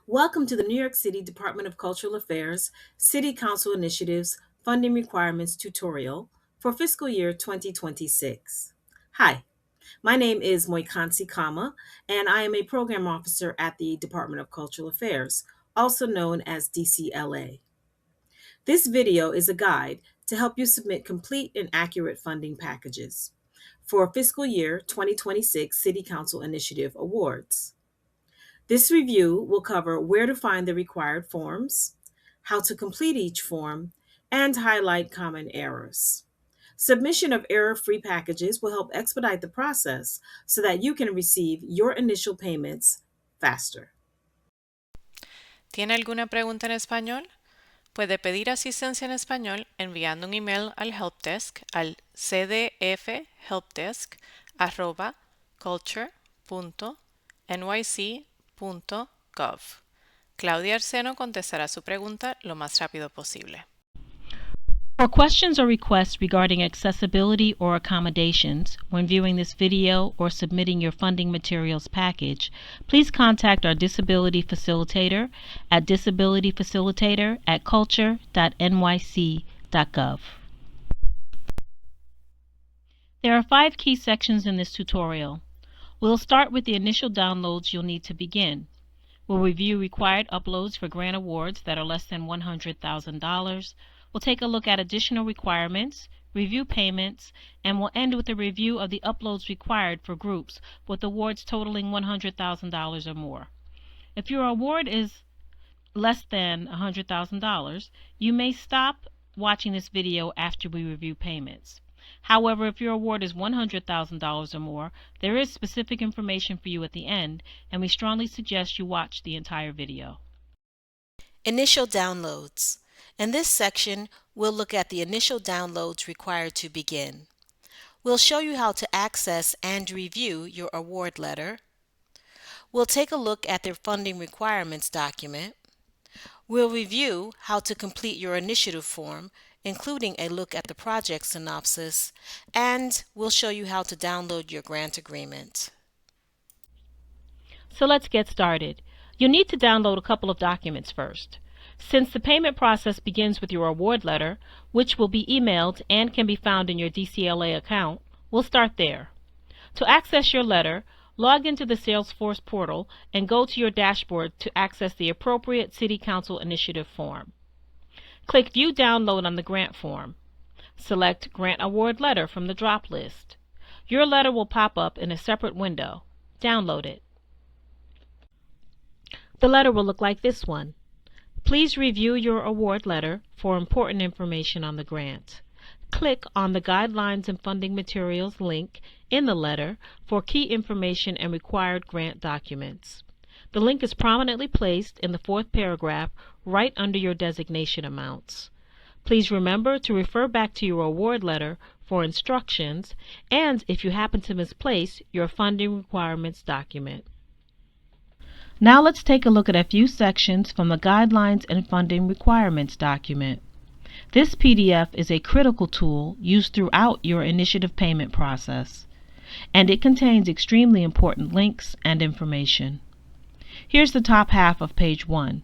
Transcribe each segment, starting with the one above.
Welcome to the New York City Department of Cultural Affairs City Council Initiatives Funding Requirements tutorial for fiscal year 2026. Hi, my name is Moikansi Kama, and I am a program officer at the Department of Cultural Affairs, also known as DCLA. This video is a guide to help you submit complete and accurate funding packages for fiscal year 2026 City Council Initiative Awards. This review will cover where to find the required forms, how to complete each form, and highlight common errors. Submission of error-free packages will help expedite the process so that you can receive your initial payments faster. ¿Tiene alguna pregunta en español? Puede pedir asistencia en español enviando un email al helpdesk al cdfhelpdesk@culture.nyc.gov. Claudia Arseno contestará su pregunta lo más rápido posible. For questions or requests regarding accessibility or accommodations when viewing this video or submitting your funding materials package, please contact our disability facilitator at disabilityfacilitator@culture.nyc.gov. There are 5 key sections in this tutorial. We'll start with the initial downloads you'll need to begin. We'll review required uploads for grant awards that are less than $100,000. We'll take a look at additional requirements, review payments, and we'll end with a review of the uploads required for groups with awards totaling $100,000 or more. If your award is less than $100,000, you may stop watching this video after we review payments. However, if your award is $100,000 or more, there is specific information for you at the end, and we strongly suggest you watch the entire video. Initial downloads. In this section, we'll look at the initial downloads required to begin. We'll show you how to access and review your award letter. We'll take a look at the funding requirements document. We'll review how to complete your initiative form, including a look at the project synopsis, and we'll show you how to download your grant agreement. So let's get started. You'll need to download a couple of documents first. Since the payment process begins with your award letter, which will be emailed and can be found in your DCLA account, we'll start there. To access your letter, log into the Salesforce portal and go to your dashboard to access the appropriate City Council Initiative form. Click View Download on the grant form. Select Grant Award Letter from the drop list. Your letter will pop up in a separate window. Download it. The letter will look like this one. Please review your award letter for important information on the grant. Click on the Guidelines and Funding Materials link in the letter for key information and required grant documents. The link is prominently placed in the 4th paragraph right under your designation amounts. Please remember to refer back to your award letter for instructions and, if you happen to misplace, your funding requirements document. Now let's take a look at a few sections from the Guidelines and Funding Requirements document. This PDF is a critical tool used throughout your initiative payment process, and it contains extremely important links and information. Here's the top half of page 1.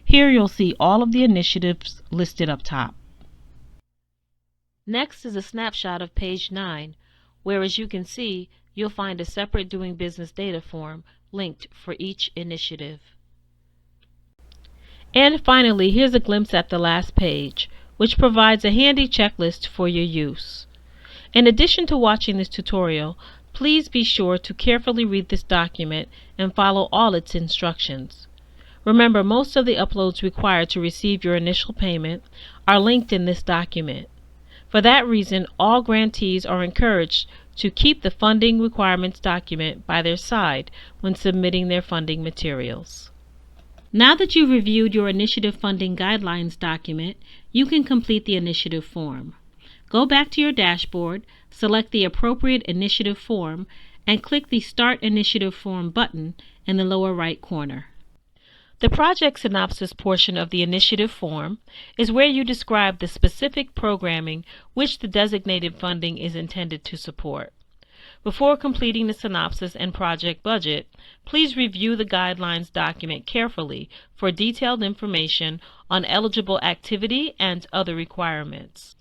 Here you'll see all of the initiatives listed up top. Next is a snapshot of page 9, where, as you can see, you'll find a separate Doing Business data form linked for each initiative. And finally, here's a glimpse at the last page, which provides a handy checklist for your use. In addition to watching this tutorial, please be sure to carefully read this document and follow all its instructions. Remember, most of the uploads required to receive your initial payment are linked in this document. For that reason, all grantees are encouraged to keep the funding requirements document by their side when submitting their funding materials. Now that you've reviewed your initiative funding guidelines document, you can complete the initiative form. Go back to your dashboard, select the appropriate initiative form, and click the Start Initiative Form button in the lower right corner. The project synopsis portion of the initiative form is where you describe the specific programming which the designated funding is intended to support. Before completing the synopsis and project budget, please review the guidelines document carefully for detailed information on eligible activity and other requirements.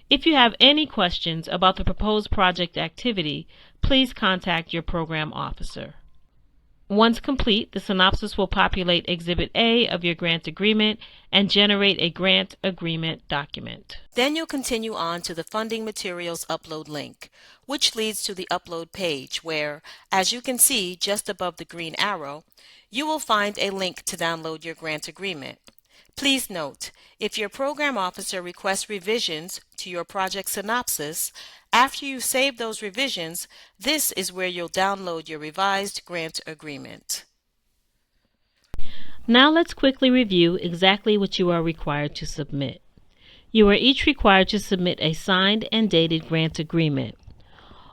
If you have any questions about the proposed project activity, please contact your program officer. Once complete, the synopsis will populate Exhibit A of your grant agreement and generate a grant agreement document. Then you'll continue on to the funding materials upload link, which leads to the upload page where, as you can see just above the green arrow, you will find a link to download your grant agreement. Please note, if your program officer requests revisions to your project synopsis, after you save those revisions, this is where you'll download your revised grant agreement. Now let's quickly review exactly what you are required to submit. You are each required to submit a signed and dated grant agreement.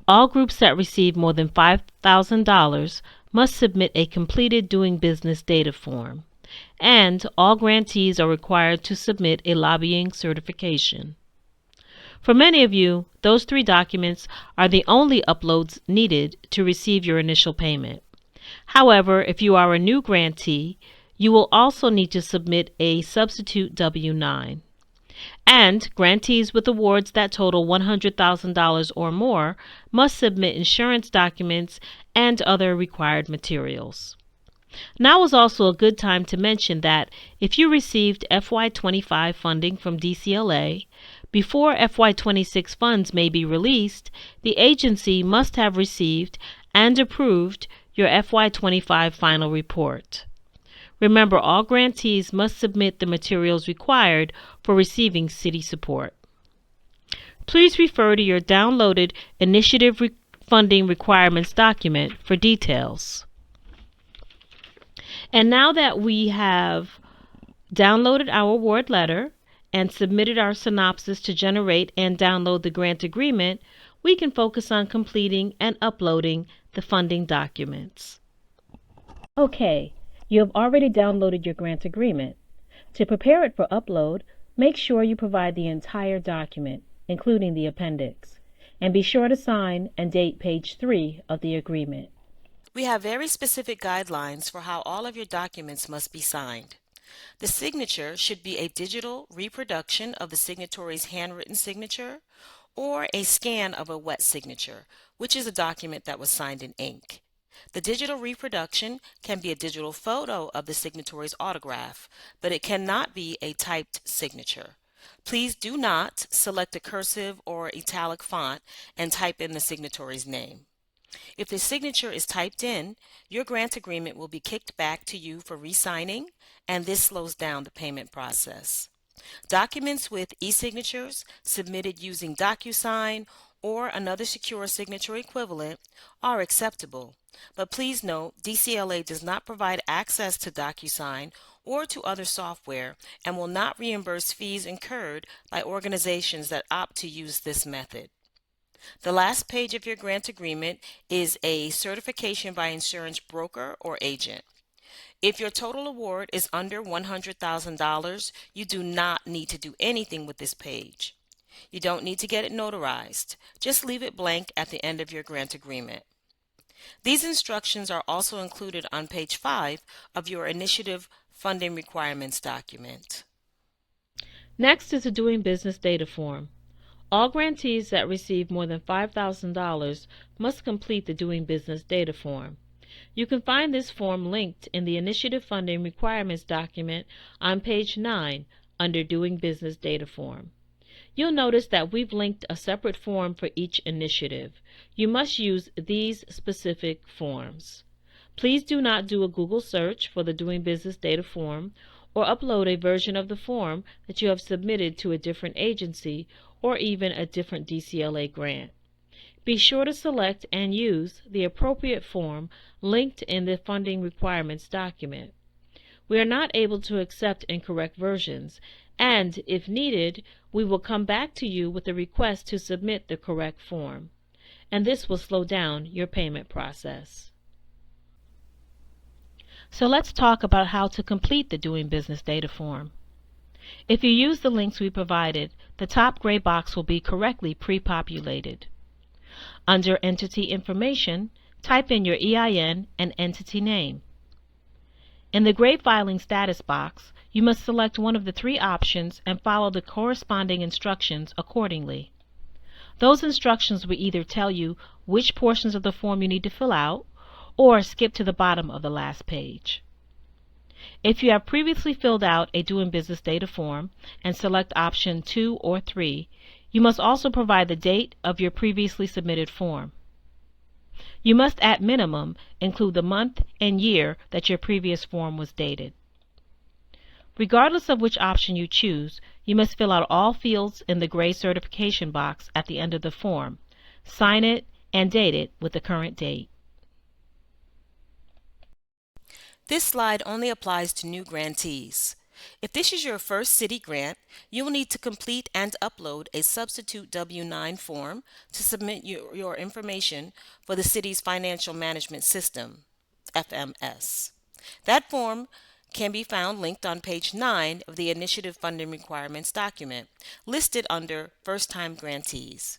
All groups that receive more than $5,000 must submit a completed doing business data form, and all grantees are required to submit a lobbying certification. For many of you, those 3 documents are the only uploads needed to receive your initial payment. However, if you are a new grantee, you will also need to submit a substitute W-9. And grantees with awards that total $100,000 or more must submit insurance documents and other required materials. Now is also a good time to mention that if you received FY25 funding from DCLA, before FY26 funds may be released, the agency must have received and approved your FY25 final report. Remember, all grantees must submit the materials required for receiving city support. Please refer to your downloaded Initiative Funding Requirements document for details. And now that we have downloaded our award letter and submitted our synopsis to generate and download the grant agreement, we can focus on completing and uploading the funding documents. Okay, you have already downloaded your grant agreement. To prepare it for upload, make sure you provide the entire document, including the appendix, and be sure to sign and date page 3 of the agreement. We have very specific guidelines for how all of your documents must be signed. The signature should be a digital reproduction of the signatory's handwritten signature or a scan of a wet signature, which is a document that was signed in ink. The digital reproduction can be a digital photo of the signatory's autograph, but it cannot be a typed signature. Please do not select a cursive or italic font and type in the signatory's name. If the signature is typed in, your grant agreement will be kicked back to you for re-signing, and this slows down the payment process. Documents with e-signatures submitted using DocuSign or another secure signature equivalent are acceptable, but please note DCLA does not provide access to DocuSign or to other software and will not reimburse fees incurred by organizations that opt to use this method. The last page of your grant agreement is a certification by insurance broker or agent. If your total award is under $100,000, you do not need to do anything with this page. You don't need to get it notarized. Just leave it blank at the end of your grant agreement. These instructions are also included on page 5 of your Initiative Funding Requirements document. Next is the Doing Business Data Form. All grantees that receive more than $5,000 must complete the Doing Business Data Form. You can find this form linked in the Initiative Funding Requirements document on page 9 under Doing Business Data Form. You'll notice that we've linked a separate form for each initiative. You must use these specific forms. Please do not do a Google search for the Doing Business Data Form or upload a version of the form that you have submitted to a different agency or even a different DCLA grant. Be sure to select and use the appropriate form linked in the Funding Requirements document. We are not able to accept incorrect versions, and if needed, we will come back to you with a request to submit the correct form, and this will slow down your payment process. So let's talk about how to complete the Doing Business Data Form. If you use the links we provided, the top gray box will be correctly pre-populated. Under Entity Information, type in your EIN and entity name. In the gray filing status box, you must select one of the three options and follow the corresponding instructions accordingly. Those instructions will either tell you which portions of the form you need to fill out or skip to the bottom of the last page. If you have previously filled out a Doing Business Data form and select option 2 or 3, you must also provide the date of your previously submitted form. You must at minimum include the month and year that your previous form was dated. Regardless of which option you choose, you must fill out all fields in the gray certification box at the end of the form, sign it, and date it with the current date. This slide only applies to new grantees. If this is your first city grant, you will need to complete and upload a substitute W-9 form to submit your information for the city's financial management system, FMS. That form can be found linked on page 9 of the Initiative Funding Requirements document, listed under First-Time Grantees.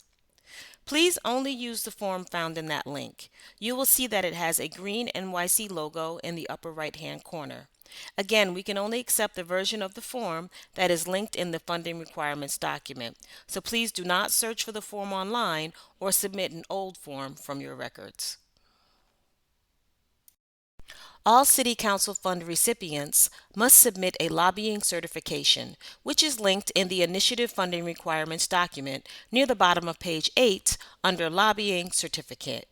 Please only use the form found in that link. You will see that it has a green NYC logo in the upper right-hand corner. Again, we can only accept the version of the form that is linked in the Funding Requirements document, so please do not search for the form online or submit an old form from your records. All City Council Fund recipients must submit a lobbying certification, which is linked in the Initiative Funding Requirements document near the bottom of page 8 under Lobbying Certificate.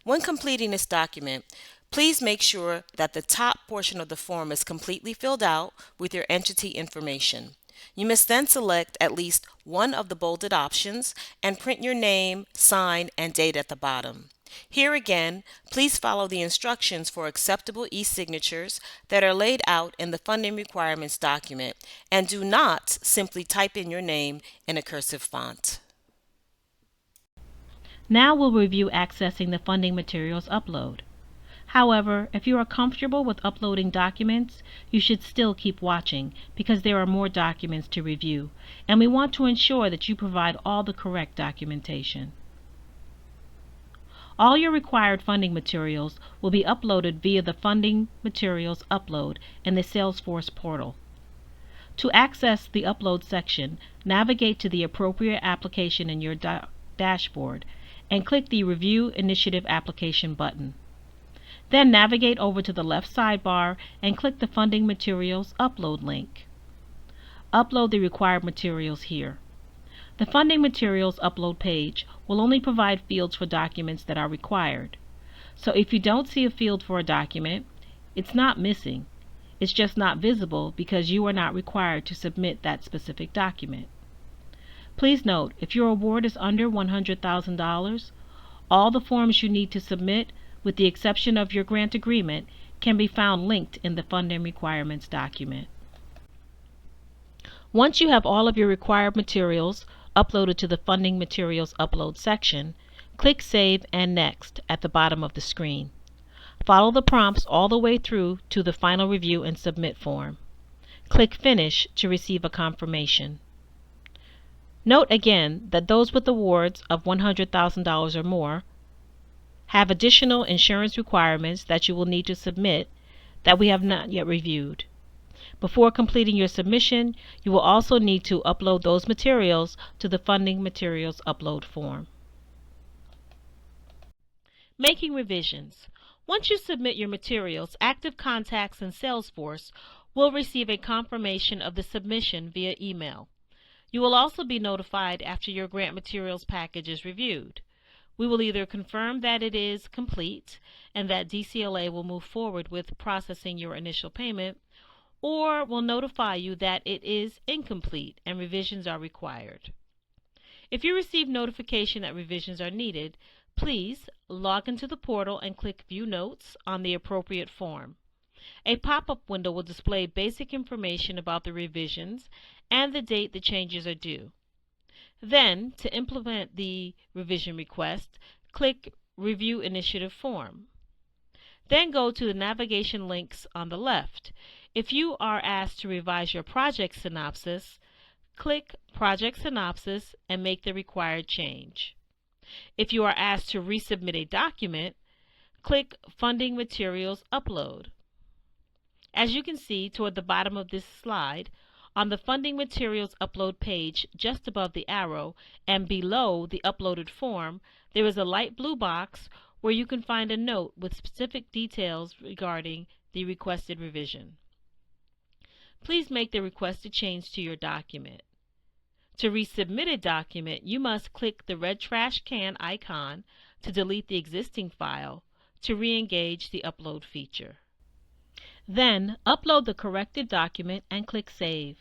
When completing this document, please make sure that the top portion of the form is completely filled out with your entity information. You must then select at least one of the bolded options and print your name, sign, and date at the bottom. Here again, please follow the instructions for acceptable e-signatures that are laid out in the Funding Requirements document, and do not simply type in your name in a cursive font. Now we'll review accessing the funding materials upload. However, if you are comfortable with uploading documents, you should still keep watching because there are more documents to review, and we want to ensure that you provide all the correct documentation. All your required funding materials will be uploaded via the Funding Materials Upload in the Salesforce portal. To access the Upload section, navigate to the appropriate application in your dashboard and click the Review Initiative Application button. Then navigate over to the left sidebar and click the Funding Materials Upload link. Upload the required materials here. The Funding Materials Upload page will only provide fields for documents that are required. So if you don't see a field for a document, it's not missing. It's just not visible because you are not required to submit that specific document. Please note, if your award is under $100,000, all the forms you need to submit, with the exception of your grant agreement, can be found linked in the Funding Requirements document. Once you have all of your required materials uploaded to the Funding Materials Upload section, click Save and Next at the bottom of the screen. Follow the prompts all the way through to the Final Review and Submit form. Click Finish to receive a confirmation. Note again that those with awards of $100,000 or more have additional insurance requirements that you will need to submit that we have not yet reviewed. Before completing your submission, you will also need to upload those materials to the Funding Materials Upload form. Making revisions. Once you submit your materials, active contacts in Salesforce will receive a confirmation of the submission via email. You will also be notified after your grant materials package is reviewed. We will either confirm that it is complete and that DCLA will move forward with processing your initial payment, or will notify you that it is incomplete and revisions are required. If you receive notification that revisions are needed, please log into the portal and click View Notes on the appropriate form. A pop-up window will display basic information about the revisions and the date the changes are due. Then, to implement the revision request, click Review Initiative Form. Then go to the navigation links on the left. If you are asked to revise your project synopsis, click Project Synopsis and make the required change. If you are asked to resubmit a document, click Funding Materials Upload. As you can see toward the bottom of this slide, on the Funding Materials Upload page, just above the arrow and below the uploaded form, there is a light blue box where you can find a note with specific details regarding the requested revision. Please make the requested change to your document. To resubmit a document, you must click the red trash can icon to delete the existing file to re-engage the upload feature. Then, upload the corrected document and click Save.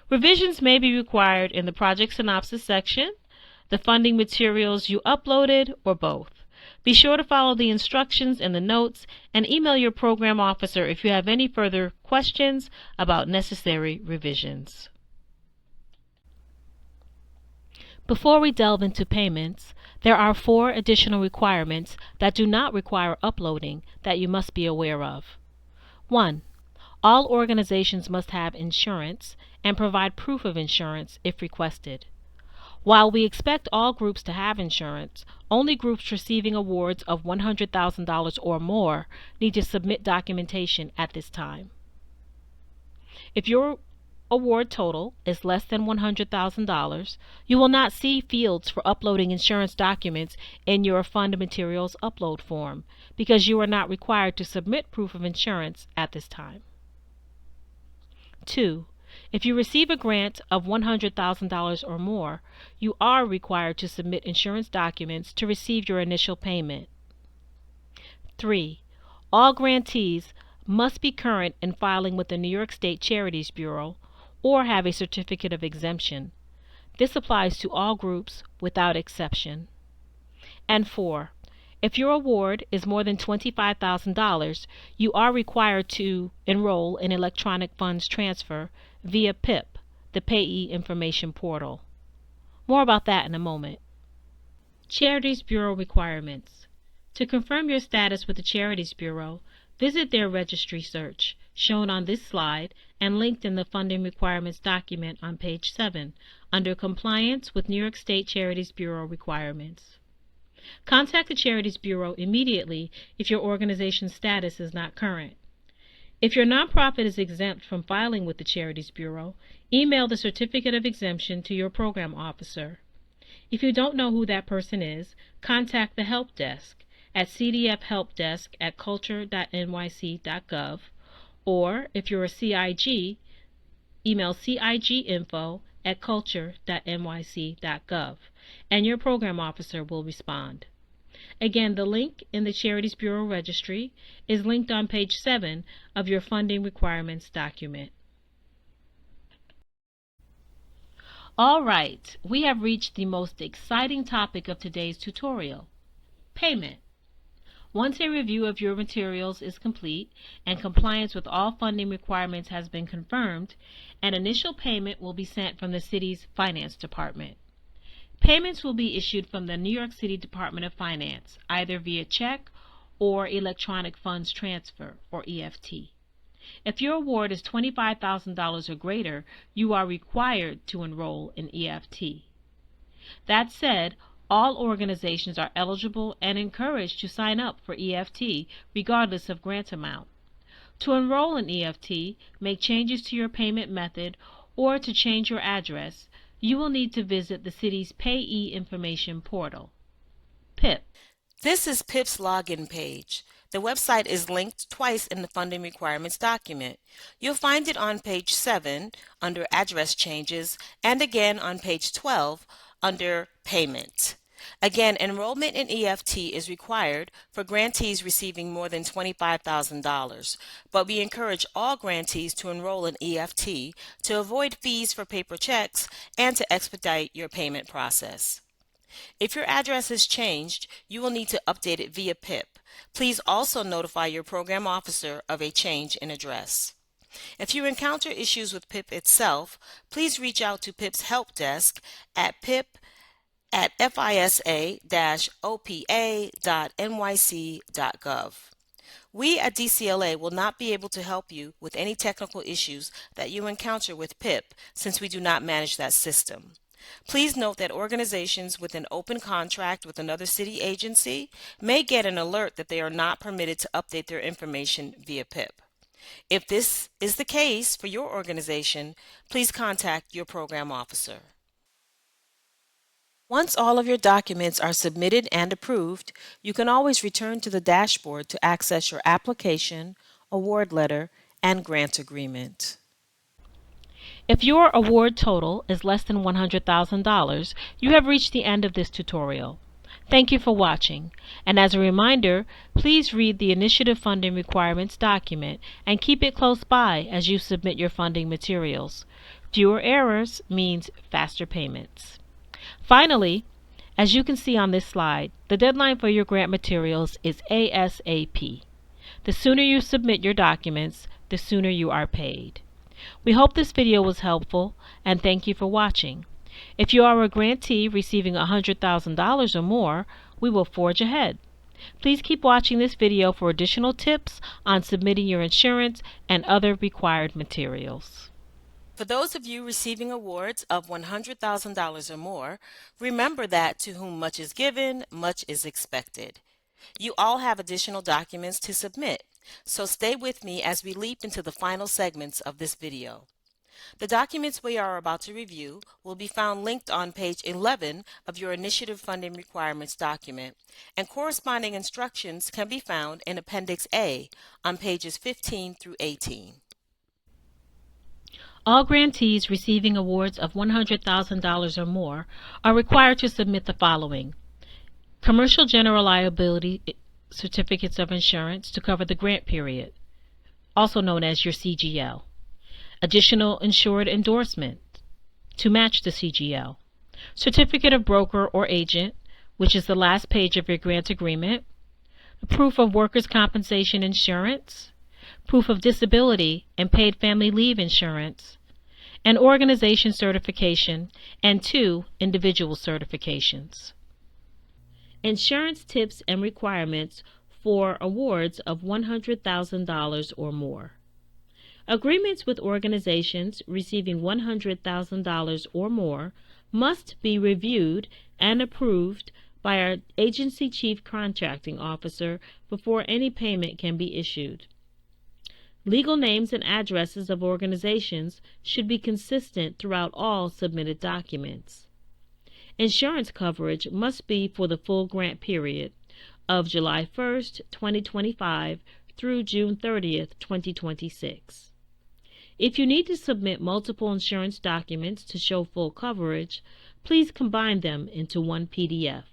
Revisions may be required in the Project Synopsis section, the funding materials you uploaded, or both. Be sure to follow the instructions in the notes and email your program officer if you have any further questions about necessary revisions. Before we delve into payments, there are 4 additional requirements that do not require uploading that you must be aware of. 1. All organizations must have insurance and provide proof of insurance if requested. While we expect all groups to have insurance, only groups receiving awards of $100,000 or more need to submit documentation at this time. If your award total is less than $100,000, you will not see fields for uploading insurance documents in your fund materials upload form because you are not required to submit proof of insurance at this time. 2. If you receive a grant of $100,000 or more, you are required to submit insurance documents to receive your initial payment. 3. All grantees must be current in filing with the New York State Charities Bureau or have a certificate of exemption. This applies to all groups without exception. And 4. If your award is more than $25,000, you are required to enroll in electronic funds transfer via PIP, the Payee Information Portal. More about that in a moment. Charities Bureau requirements. To confirm your status with the Charities Bureau, visit their registry search, shown on this slide and linked in the Funding Requirements document on page 7, under Compliance with New York State Charities Bureau Requirements. Contact the Charities Bureau immediately if your organization's status is not current. If your nonprofit is exempt from filing with the Charities Bureau, email the Certificate of Exemption to your program officer. If you don't know who that person is, contact the Help Desk at cdfhelpdesk@culture.nyc.gov, or if you're a CIG, email ciginfo@culture.nyc.gov, and your program officer will respond. Again, the link in the Charities Bureau Registry is linked on page 7 of your Funding Requirements document. All right, we have reached the most exciting topic of today's tutorial, payment. Once a review of your materials is complete and compliance with all funding requirements has been confirmed, an initial payment will be sent from the city's finance department. Payments will be issued from the New York City Department of Finance, either via check or electronic funds transfer, or EFT. If your award is $25,000 or greater, you are required to enroll in EFT. That said, all organizations are eligible and encouraged to sign up for EFT regardless of grant amount. To enroll in EFT, make changes to your payment method, or to change your address, you will need to visit the city's Payee Information Portal, PIP. This is PIP's login page. The website is linked twice in the Funding Requirements document. You'll find it on page 7 under Address Changes and again on page 12 under Payment. Again, enrollment in EFT is required for grantees receiving more than $25,000, but we encourage all grantees to enroll in EFT to avoid fees for paper checks and to expedite your payment process. If your address is changed, you will need to update it via PIP. Please also notify your program officer of a change in address. If you encounter issues with PIP itself, please reach out to PIP's help desk at fisa-opa.nyc.gov. We at DCLA will not be able to help you with any technical issues that you encounter with PIP since we do not manage that system. Please note that organizations with an open contract with another city agency may get an alert that they are not permitted to update their information via PIP. If this is the case for your organization, please contact your program officer. Once all of your documents are submitted and approved, you can always return to the dashboard to access your application, award letter, and grant agreement. If your award total is less than $100,000, you have reached the end of this tutorial. Thank you for watching, and as a reminder, please read the Initiative Funding Requirements document and keep it close by as you submit your funding materials. Fewer errors means faster payments. Finally, as you can see on this slide, the deadline for your grant materials is ASAP. The sooner you submit your documents, the sooner you are paid. We hope this video was helpful, and thank you for watching. If you are a grantee receiving $100,000 or more, we will forge ahead. Please keep watching this video for additional tips on submitting your insurance and other required materials. For those of you receiving awards of $100,000 or more, remember that to whom much is given, much is expected. You all have additional documents to submit, so stay with me as we leap into the final segments of this video. The documents we are about to review will be found linked on page 11 of your Initiative Funding Requirements document, and corresponding instructions can be found in Appendix A on pages 15 through 18. All grantees receiving awards of $100,000 or more are required to submit the following: Commercial General Liability Certificates of Insurance to cover the grant period, also known as your CGL. Additional Insured Endorsement to match the CGL. Certificate of Broker or Agent, which is the last page of your grant agreement. Proof of Workers' Compensation Insurance. Proof of Disability and Paid Family Leave Insurance. An organization certification, and 2 individual certifications. Insurance tips and requirements for awards of $100,000 or more. Agreements with organizations receiving $100,000 or more must be reviewed and approved by our agency chief contracting officer before any payment can be issued. Legal names and addresses of organizations should be consistent throughout all submitted documents. Insurance coverage must be for the full grant period of July 1st, 2025 through June 30th, 2026. If you need to submit multiple insurance documents to show full coverage, please combine them into one PDF.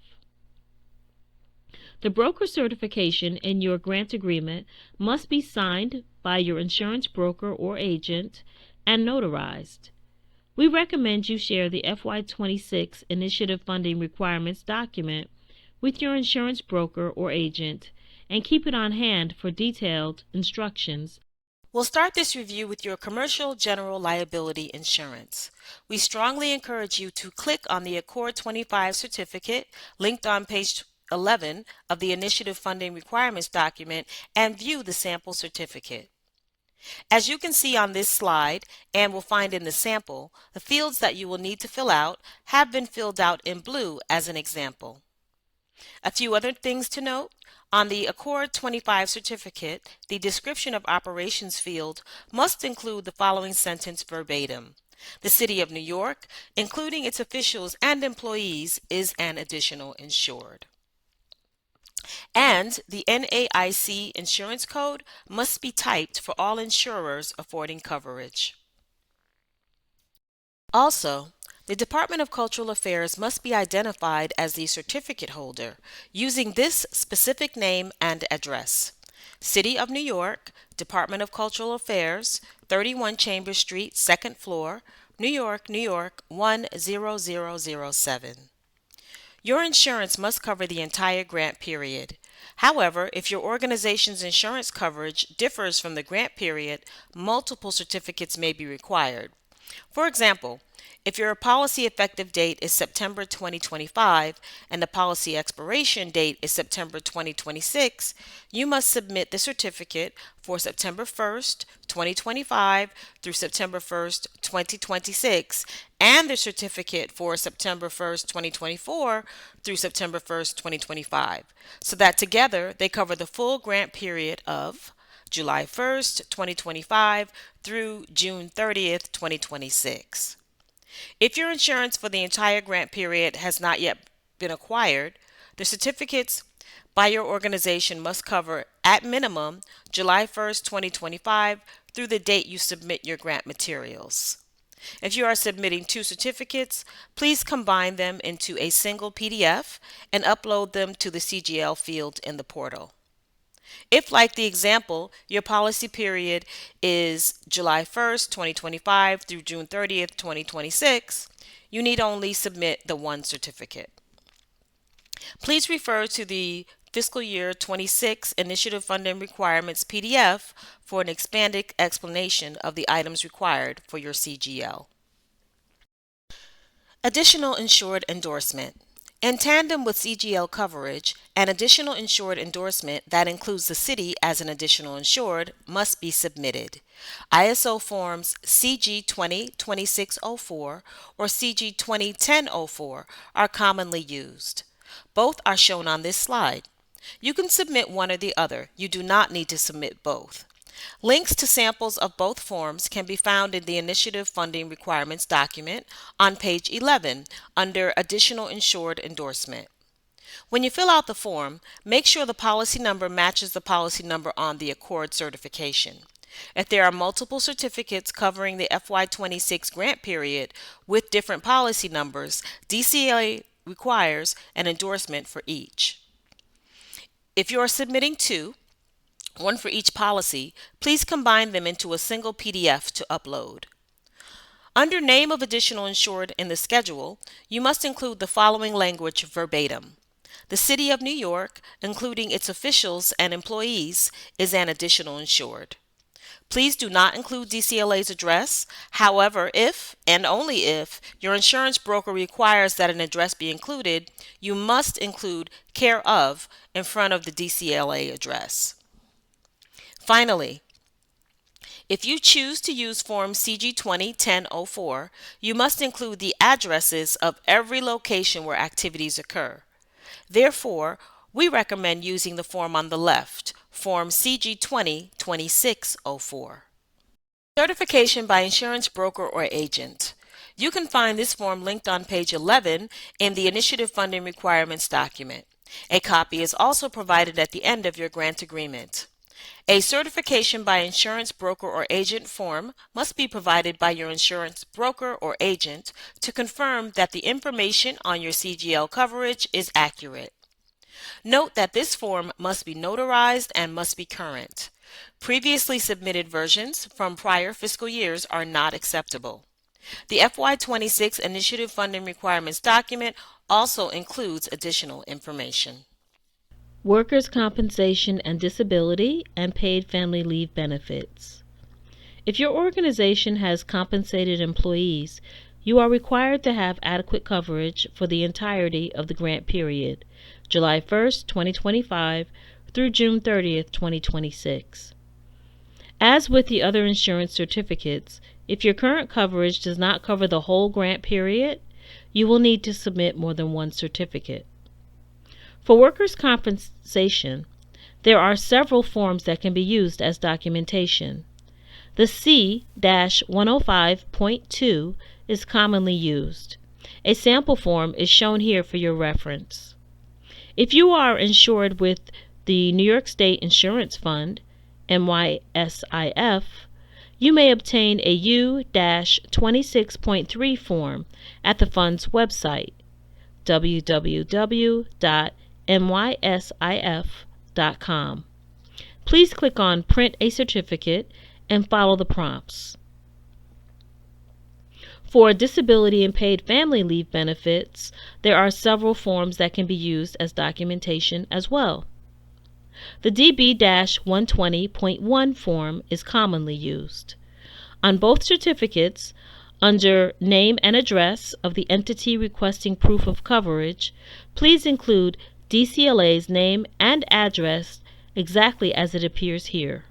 The broker certification in your grant agreement must be signed by your insurance broker or agent and notarized. We recommend you share the FY26 Initiative Funding Requirements document with your insurance broker or agent and keep it on hand for detailed instructions. We'll start this review with your Commercial General Liability Insurance. We strongly encourage you to click on the Accord 25 certificate linked on page 11 of the Initiative Funding Requirements document and view the sample certificate. As you can see on this slide and will find in the sample, the fields that you will need to fill out have been filled out in blue as an example. A few other things to note: on the Accord 25 certificate, the description of operations field must include the following sentence verbatim: the City of New York, including its officials and employees, is an additional insured. And the NAIC insurance code must be typed for all insurers affording coverage. Also, the Department of Cultural Affairs must be identified as the certificate holder using this specific name and address: City of New York, Department of Cultural Affairs, 31 Chambers Street, 2nd floor, New York, New York 10007. Your insurance must cover the entire grant period. However, if your organization's insurance coverage differs from the grant period, multiple certificates may be required. For example, if your policy effective date is September 2025 and the policy expiration date is September 2026, you must submit the certificate for September 1st, 2025 through September 1st, 2026, and the certificate for September 1st, 2024 through September 1st, 2025, so that together they cover the full grant period of July 1st, 2025 through June 30th, 2026. If your insurance for the entire grant period has not yet been acquired, the certificates by your organization must cover, at minimum, July 1st, 2025 through the date you submit your grant materials. If you are submitting two certificates, please combine them into a single PDF and upload them to the CGL field in the portal. If, like the example, your policy period is July 1st, 2025 through June 30th, 2026, you need only submit the one certificate. Please refer to the Fiscal Year 26 Initiative Funding Requirements PDF for an expanded explanation of the items required for your CGL. Additional insured endorsement. In tandem with CGL coverage, an additional insured endorsement that includes the city as an additional insured must be submitted. ISO forms CG 20-2604 or CG 20-1004 are commonly used. Both are shown on this slide. You can submit one or the other. You do not need to submit both. Links to samples of both forms can be found in the Initiative Funding Requirements document on page 11 under Additional Insured Endorsement. When you fill out the form, make sure the policy number matches the policy number on the Accord certification. If there are multiple certificates covering the FY26 grant period with different policy numbers, DCLA requires an endorsement for each. If you are submitting two, one for each policy, please combine them into a single PDF to upload. Under Name of Additional Insured in the schedule, you must include the following language verbatim. The City of New York, including its officials and employees, is an additional insured. Please do not include DCLA's address. However, if, and only if, your insurance broker requires that an address be included, you must include care of in front of the DCLA address. Finally, if you choose to use Form CG 20-1004, you must include the addresses of every location where activities occur. Therefore, we recommend using the form on the left, Form CG 20-2604. Certification by insurance broker or agent. You can find this form linked on page 11 in the Initiative Funding Requirements document. A copy is also provided at the end of your grant agreement. A certification by insurance broker or agent form must be provided by your insurance broker or agent to confirm that the information on your CGL coverage is accurate. Note that this form must be notarized and must be current. Previously submitted versions from prior fiscal years are not acceptable. The FY26 Initiative Funding Requirements document also includes additional information. Workers' compensation and disability and paid family leave benefits. If your organization has compensated employees, you are required to have adequate coverage for the entirety of the grant period, July 1st, 2025 through June 30th, 2026. As with the other insurance certificates, if your current coverage does not cover the whole grant period, you will need to submit more than one certificate. For workers' compensation, there are several forms that can be used as documentation. The C-105.2 is commonly used. A sample form is shown here for your reference. If you are insured with the New York State Insurance Fund, NYSIF, you may obtain a U-26.3 form at the fund's website, www.nysif.com. Please click on Print a Certificate and follow the prompts. For disability and paid family leave benefits, there are several forms that can be used as documentation as well. The DB-120.1 form is commonly used. On both certificates, Under Name and Address of the entity requesting proof of coverage, please include DCLA's name and address exactly as it appears here.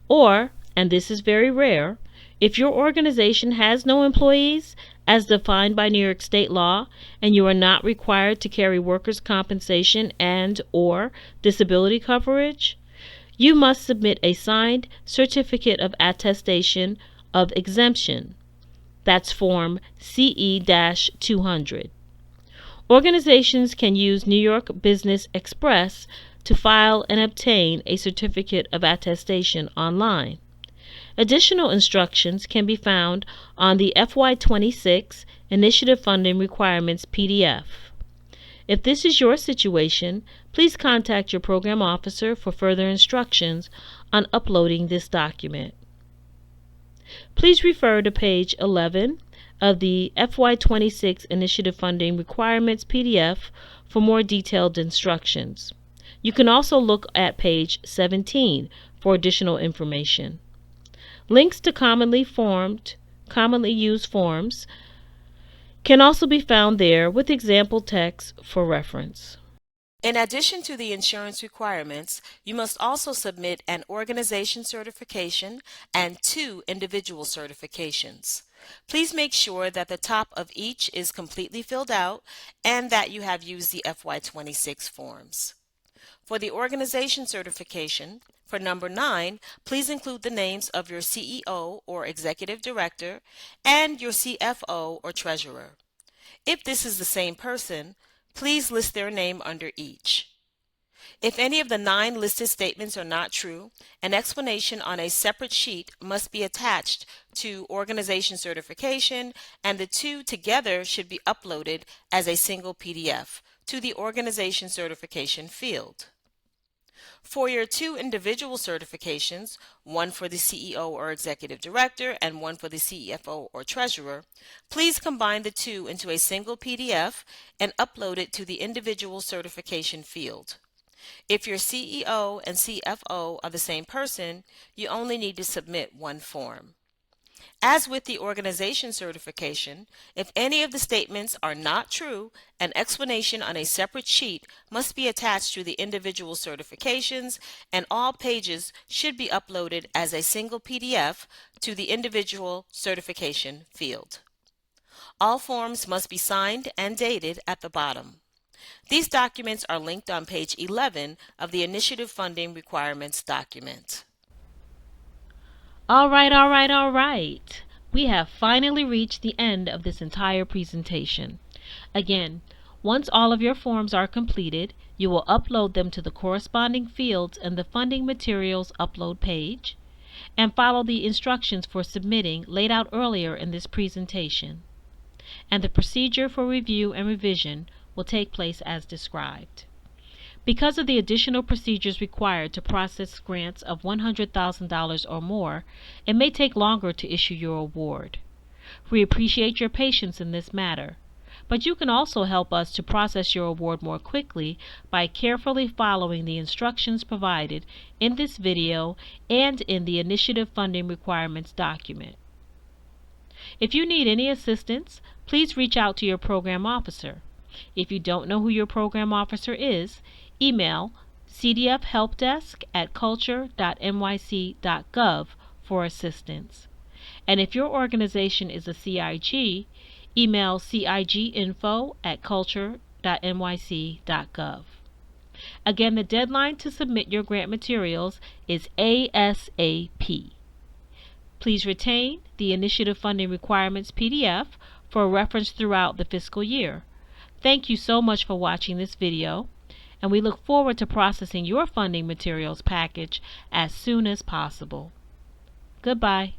Or, and this is very rare, if your organization has no employees, as defined by New York state law, and you are not required to carry workers' compensation and/or disability coverage, you must submit a signed certificate of attestation of exemption. That's Form CE-200. Organizations can use New York Business Express to file and obtain a certificate of attestation online. Additional instructions can be found on the FY26 Initiative Funding Requirements PDF. If this is your situation, please contact your program officer for further instructions on uploading this document. Please refer to page 11 of the FY26 Initiative Funding Requirements PDF for more detailed instructions. You can also look at page 17 for additional information. Links to commonly used forms can also be found there with example text for reference. In addition to the insurance requirements, you must also submit an organization certification and 2 individual certifications. Please make sure that the top of each is completely filled out and that you have used the FY26 forms. For the organization certification, for number 9, please include the names of your CEO or executive director and your CFO or treasurer. If this is the same person, please list their name under each. If any of the 9 listed statements are not true, an explanation on a separate sheet must be attached to organization certification, and the 2 together should be uploaded as a single PDF to the organization certification field. For your 2 individual certifications, one for the CEO or executive director and one for the CFO or treasurer, please combine the 2 into a single PDF and upload it to the individual certification field. If your CEO and CFO are the same person, you only need to submit one form. As with the organization certification, if any of the statements are not true, an explanation on a separate sheet must be attached to the individual certifications, and all pages should be uploaded as a single PDF to the individual certification field. All forms must be signed and dated at the bottom. These documents are linked on page 11 of the Initiative Funding Requirements document. All right. We have finally reached the end of this entire presentation. Again, once all of your forms are completed, you will upload them to the corresponding fields in the Funding Materials Upload page and follow the instructions for submitting laid out earlier in this presentation. And the procedure for review and revision will take place as described. Because of the additional procedures required to process grants of $100,000 or more, it may take longer to issue your award. We appreciate your patience in this matter, but you can also help us to process your award more quickly by carefully following the instructions provided in this video and in the Initiative Funding Requirements document. If you need any assistance, please reach out to your program officer. If you don't know who your program officer is, email cdfhelpdesk@culture.nyc.gov for assistance. And if your organization is a CIG, email ciginfo@culture.nyc.gov. Again, the deadline to submit your grant materials is ASAP. Please retain the Initiative Funding Requirements PDF for reference throughout the fiscal year. Thank you so much for watching this video, and we look forward to processing your funding materials package as soon as possible. Goodbye.